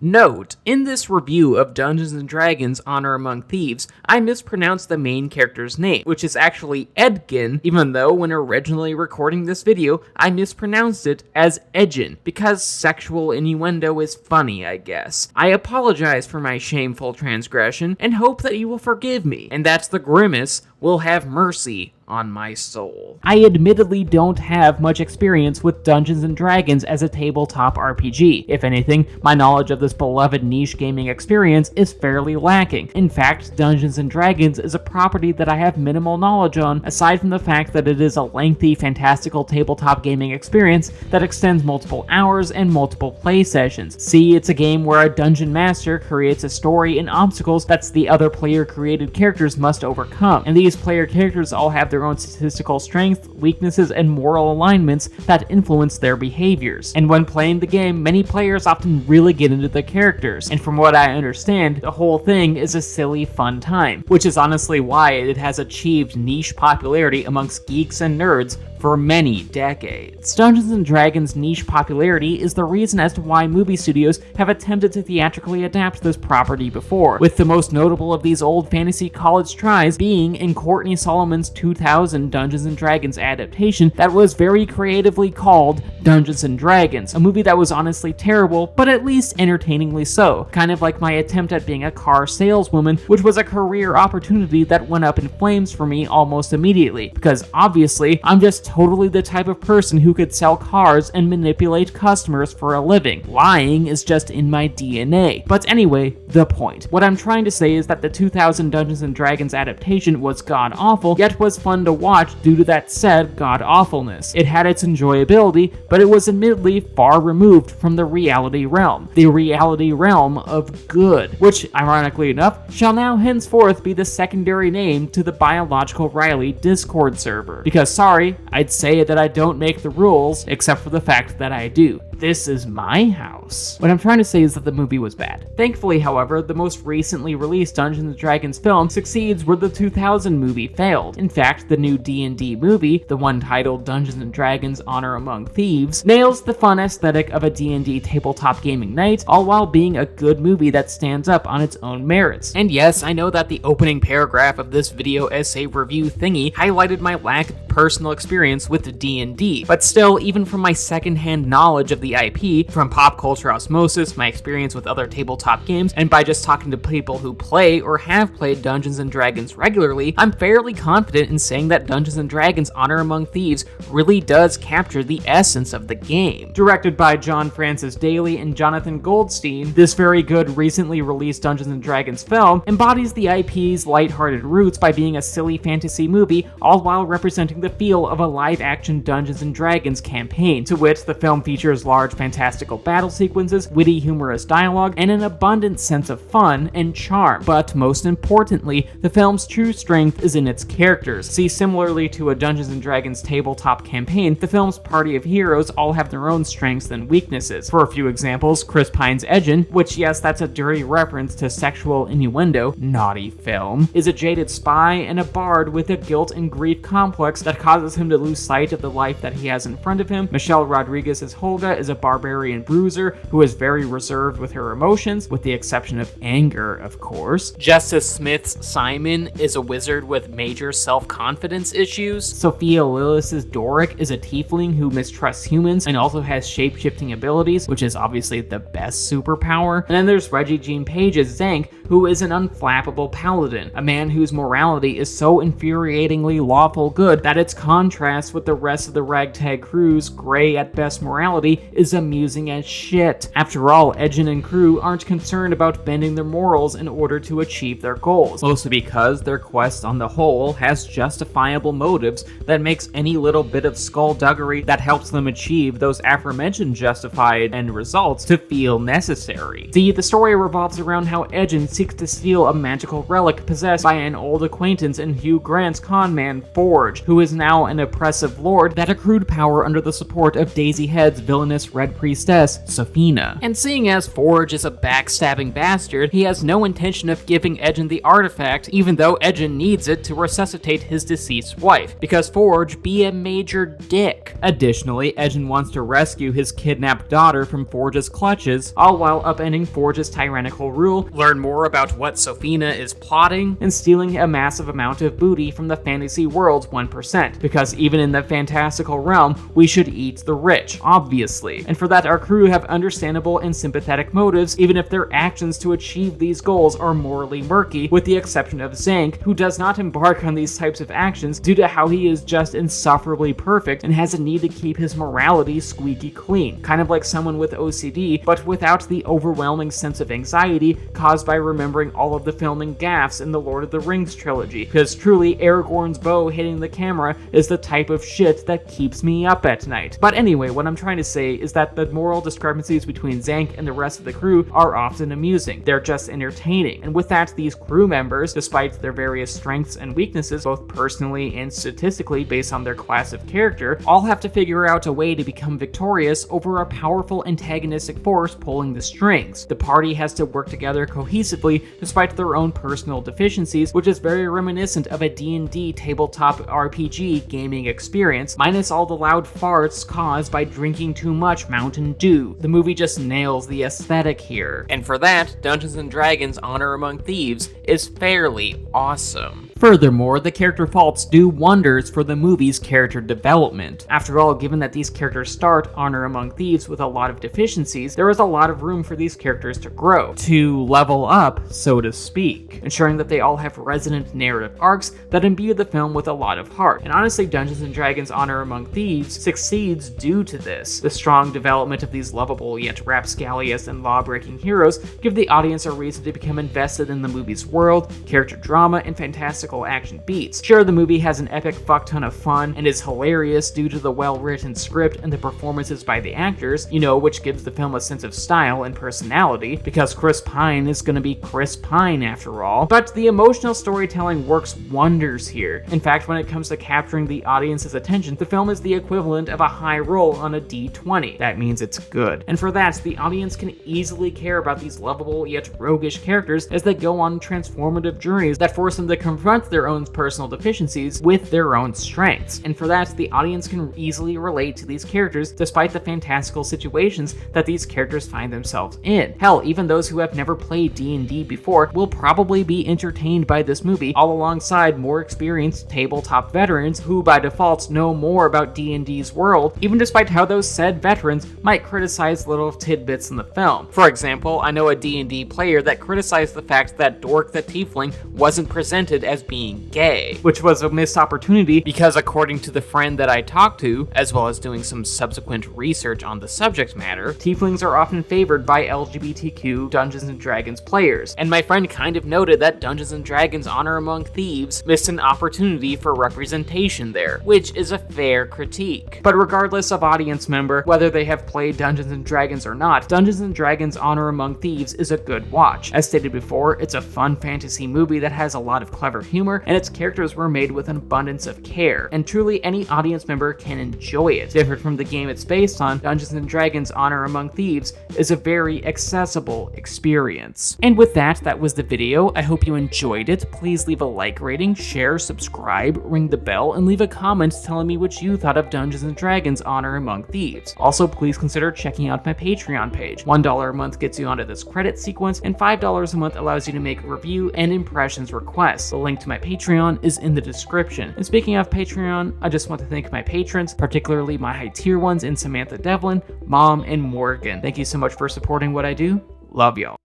Note, in this review of Dungeons & Dragons Honor Among Thieves, I mispronounced the main character's name, which is actually Edgin, even though when originally recording this video, I mispronounced it as Edgin, because sexual innuendo is funny, I guess. I apologize for my shameful transgression, and hope that you will forgive me, and that the Grimace will have mercy on my soul. I admittedly don't have much experience with Dungeons & Dragons as a tabletop RPG. If anything, my knowledge of this beloved niche gaming experience is fairly lacking. In fact, Dungeons & Dragons is a property that I have minimal knowledge on, aside from the fact that it is a lengthy, fantastical tabletop gaming experience that extends multiple hours and multiple play sessions. See, it's a game where a dungeon master creates a story and obstacles that the other player-created characters must overcome, and these player characters all have their own statistical strengths, weaknesses, and moral alignments that influence their behaviors. And when playing the game, many players often really get into the characters, and from what I understand, the whole thing is a silly, fun time, which is honestly why it has achieved niche popularity amongst geeks and nerds for many decades. Dungeons & Dragons' niche popularity is the reason as to why movie studios have attempted to theatrically adapt this property before, with the most notable of these old fantasy college tries being in Courtney Solomon's 2000 Dungeons & Dragons adaptation that was very creatively called Dungeons & Dragons, a movie that was honestly terrible, but at least entertainingly so, kind of like my attempt at being a car saleswoman, which was a career opportunity that went up in flames for me almost immediately, because obviously I'm just totally the type of person who could sell cars and manipulate customers for a living. Lying is just in my DNA. But anyway, the point. What I'm trying to say is that the 2000 Dungeons & Dragons adaptation was god-awful, yet was fun to watch due to that said god-awfulness. It had its enjoyability, but it was admittedly far removed from the reality realm. The reality realm of good, which, ironically enough, shall now henceforth be the secondary name to the Biological Riley Discord server. Because sorry, I'd say that I don't make the rules, except for the fact that I do. This is my house. What I'm trying to say is that the movie was bad. Thankfully, however, the most recently released Dungeons & Dragons film succeeds where the 2000 movie failed. In fact, the new D&D movie, the one titled Dungeons & Dragons Honor Among Thieves, nails the fun aesthetic of a D&D tabletop gaming night, all while being a good movie that stands up on its own merits. And yes, I know that the opening paragraph of this video essay review thingy highlighted my lack of personal experience with D&D, but still, even from my secondhand knowledge of the IP, from pop culture osmosis, my experience with other tabletop games, and by just talking to people who play or have played Dungeons & Dragons regularly, I'm fairly confident in saying that Dungeons & Dragons Honor Among Thieves really does capture the essence of the game. Directed by John Francis Daly and Jonathan Goldstein, this very good recently released Dungeons & Dragons film embodies the IP's lighthearted roots by being a silly fantasy movie, all while representing the feel of a live-action Dungeons & Dragons campaign, to which the film features large fantastical battle sequences, witty humorous dialogue, and an abundant sense of fun and charm. But most importantly, the film's true strength is in its characters. See, similarly to a Dungeons & Dragons tabletop campaign, the film's party of heroes all have their own strengths and weaknesses. For a few examples, Chris Pine's Edgin, which yes, that's a dirty reference to sexual innuendo, naughty film, is a jaded spy and a bard with a guilt and grief complex that causes him to lose sight of the life that he has in front of him. Michelle Rodriguez's Holga is a barbarian bruiser who is very reserved with her emotions, with the exception of anger, of course. Justice Smith's Simon is a wizard with major self-confidence issues. Sophia Lillis's Doric is a tiefling who mistrusts humans and also has shape-shifting abilities, which is obviously the best superpower. And then there's Reggie Jean Page's Zank, who is an unflappable paladin, a man whose morality is so infuriatingly lawful good that its contrast with the rest of the ragtag crew's gray at best morality is amusing as shit. After all, Edgin and crew aren't concerned about bending their morals in order to achieve their goals, mostly because their quest on the whole has justifiable motives that makes any little bit of skullduggery that helps them achieve those aforementioned justified end results to feel necessary. See, the story revolves around how Edgin seeks to steal a magical relic possessed by an old acquaintance in Hugh Grant's conman Forge, who is now an oppressive lord that accrued power under the support of Daisy Head's villainous infamous Red Priestess, Sophina. And seeing as Forge is a backstabbing bastard, he has no intention of giving Edgen the artifact, even though Edgen needs it to resuscitate his deceased wife, because Forge be a major dick. Additionally, Edgen wants to rescue his kidnapped daughter from Forge's clutches, all while upending Forge's tyrannical rule, learn more about what Sophina is plotting, and stealing a massive amount of booty from the fantasy world's 1%, because even in the fantastical realm, we should eat the rich, obviously. And for that, our crew have understandable and sympathetic motives, even if their actions to achieve these goals are morally murky, with the exception of Zank, who does not embark on these types of actions due to how he is just insufferably perfect and has a need to keep his morality squeaky clean, kind of like someone with OCD, but without the overwhelming sense of anxiety caused by remembering all of the filming gaffes in the Lord of the Rings trilogy, because truly Aragorn's bow hitting the camera is the type of shit that keeps me up at night. But anyway, what I'm trying to say is that the moral discrepancies between Zank and the rest of the crew are often amusing. They're just entertaining. And with that, these crew members, despite their various strengths and weaknesses, both personally and statistically based on their class of character, all have to figure out a way to become victorious over a powerful antagonistic force pulling the strings. The party has to work together cohesively despite their own personal deficiencies, which is very reminiscent of a D&D tabletop RPG gaming experience, minus all the loud farts caused by drinking too much Mountain Dew. The movie just nails the aesthetic here. And for that, Dungeons & Dragons Honor Among Thieves is fairly awesome. Furthermore, the character faults do wonders for the movie's character development. After all, given that these characters start Honor Among Thieves with a lot of deficiencies, there is a lot of room for these characters to grow, to level up, so to speak, ensuring that they all have resonant narrative arcs that imbue the film with a lot of heart. And honestly, Dungeons & Dragons Honor Among Thieves succeeds due to this. The strong development of these lovable yet rapscallious and law-breaking heroes give the audience a reason to become invested in the movie's world, character drama, and fantastical action beats. Sure, the movie has an epic fuckton of fun and is hilarious due to the well-written script and the performances by the actors, which gives the film a sense of style and personality, because Chris Pine is gonna be Chris Pine after all. But the emotional storytelling works wonders here. In fact, when it comes to capturing the audience's attention, the film is the equivalent of a high roll on a D20. That means it's good. And for that, the audience can easily care about these lovable yet roguish characters as they go on transformative journeys that force them to confront their own personal deficiencies with their own strengths. And for that, the audience can easily relate to these characters despite the fantastical situations that these characters find themselves in. Hell, even those who have never played D&D before will probably be entertained by this movie, all alongside more experienced tabletop veterans who by default know more about D&D's world, even despite how those said veterans might criticize little tidbits in the film. For example, I know a D&D player that criticized the fact that Dork the Tiefling wasn't presented as being gay, which was a missed opportunity because according to the friend that I talked to, as well as doing some subsequent research on the subject matter, tieflings are often favored by LGBTQ Dungeons & Dragons players, and my friend kind of noted that Dungeons & Dragons Honor Among Thieves missed an opportunity for representation there, which is a fair critique. But regardless of audience member, whether they have played Dungeons & Dragons or not, Dungeons & Dragons Honor Among Thieves is a good watch. As stated before, it's a fun fantasy movie that has a lot of clever humor, and its characters were made with an abundance of care, and truly any audience member can enjoy it. Different from the game it's based on, Dungeons & Dragons Honor Among Thieves is a very accessible experience. And with that, that was the video. I hope you enjoyed it. Please leave a like rating, share, subscribe, ring the bell, and leave a comment telling me what you thought of Dungeons & Dragons Honor Among Thieves. Also, please consider checking out my Patreon page. $1 a month gets you onto this credit sequence, and $5 a month allows you to make review and impressions requests. The link to my Patreon is in the description. And speaking of Patreon, I just want to thank my patrons, particularly my high tier ones in Samantha Devlin, Mom, and Morgan. Thank you so much for supporting what I do. Love y'all.